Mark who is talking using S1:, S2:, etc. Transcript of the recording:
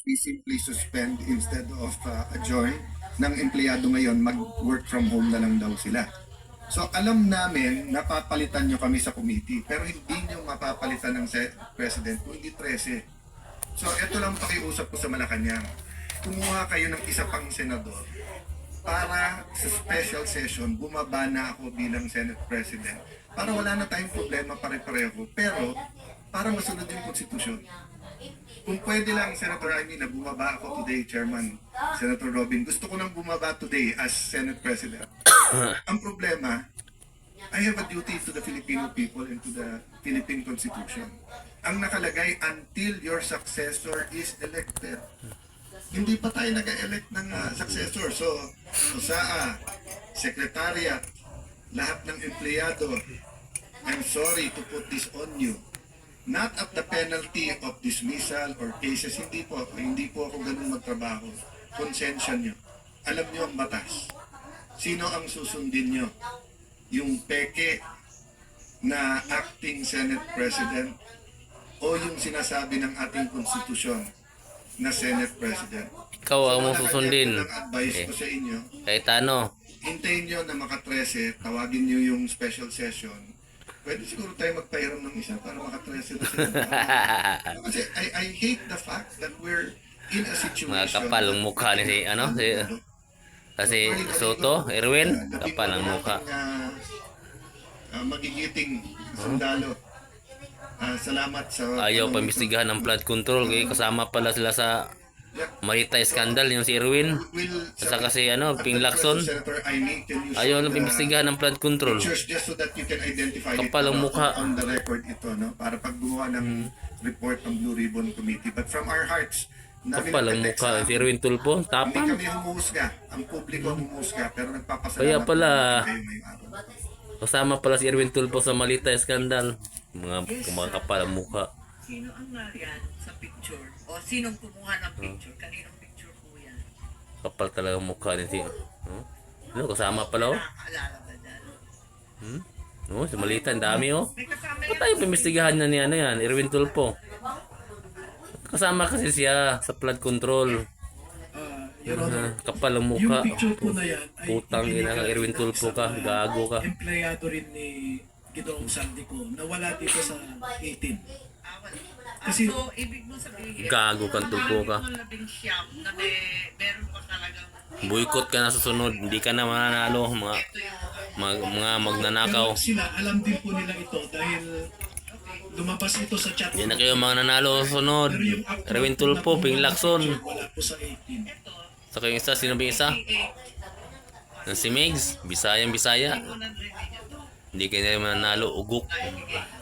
S1: we simply suspend instead of adjourn ng empleyado ngayon, mag-work from home na lang daw sila. So alam namin, napapalitan nyo kami sa committee, pero hindi nyo mapapalitan ng President kung hindi 13. So ito lang pakiusap ko sa Malacanang. Kumuha kayo ng isa pang senador para sa special session, bumaba na ako bilang Senate President para wala na tayong problema pare-pareho. Pero para masunod yung konstitusyon. Kung pwede lang, Senator Amy, na bumaba ako today, Chairman, Senator Robin, gusto ko nang bumaba today as Senate President. Ang problema, I have a duty to the Filipino people and to the Philippine Constitution. Ang nakalagay, until your successor is elected. Hindi pa tayo nag-elect ng successor. So, SAA, Secretariat, lahat ng empleyado, I'm sorry to put this on you. Not at the penalty of dismissal or cases. Hindi po ako ganun magtrabaho. Konsensya nyo. Alam nyo ang batas. Sino ang susundin nyo? Yung peke na acting Senate President o yung sinasabi ng ating konstitusyon na Senate President?
S2: Ikaw ang mong susundin.
S1: Ang advice ko sa inyo,
S2: Kahit ano.
S1: hintayin nyo na maka-13, tawagin nyo yung special session. Pwede siguro tayo magpahiram ng isa para maka-13 na sila. Kasi I hate the fact that we're in a situation...
S2: Mga kapal ang mukha ni kasi Soto, Erwin, kapal ang mukha.
S1: Magigiting sundalo. Salamat sa...
S2: Ayaw pamistigahan ng flood control. Kaya kasama pala sila sa Maritime Scandal, yung si Erwin. Saka kasi Ping Lacson. Ayaw lang pamistigahan ng flood control.
S1: Just so that you can identify
S2: Kapal ang mukha.
S1: on the record ito, no? Para pag gumawa ng report ng Blue Ribbon Committee. But from our hearts,
S2: Kapal ang mukha. Si Erwin Tulfo,
S1: hindi
S2: tapang.
S1: kami humuhusga. Ang publiko ang humuhusga. Pero nagpapasalamat.
S2: Kaya pala,
S1: kayo ngayong araw.
S2: kasama pala si Erwin Tulfo sa Maritime Scandal. Mga kapal ang mukha.
S3: Sino ang nariyan sa picture? O sinong kumuha ng picture? Kaninong picture po yan?
S2: Kapal talaga ang mukha ni si... kasama pala
S3: Nakakaalala ba dyan?
S2: sa Maritime, dami
S3: May kasama
S2: Ba't
S3: yan.
S2: tayo pimistigahan na ni Erwin Tulfo? Kasama kasi siya sa flood control.
S4: Your Honor,
S2: Kapal ang
S4: yung
S2: mukha.
S4: picture po na yan ay
S2: Putang ina ka, Erwin Tulfo ka. Gago ka.
S4: empleyado rin ni Ginoong Saldico na wala dito sa 18. Kasi-
S3: So, ibig mo sabihin,
S2: Gago kang Tulfo ka.
S3: Ang labing siyam na meron pa talagang
S2: Boycott ka na sa sunod. Hindi ka na mananalo. Mga magnanakaw.
S4: Pero sila, alam din po nila ito dahil lumabas ito sa chat.
S2: Hindi na kayo mananalo sa sunod.
S4: Pero yung actual
S2: Erwin Tulfo,
S4: na
S2: Ping
S4: kumuha ng
S2: Lacson.
S4: picture, wala po sa 18.
S2: Saka yung isa, sino ba yung isa? Si Megs. Bisayang Bisaya.
S3: unang rinig ito.
S2: Hindi kayo na mananalo. Ugok.
S3: Ay, sige.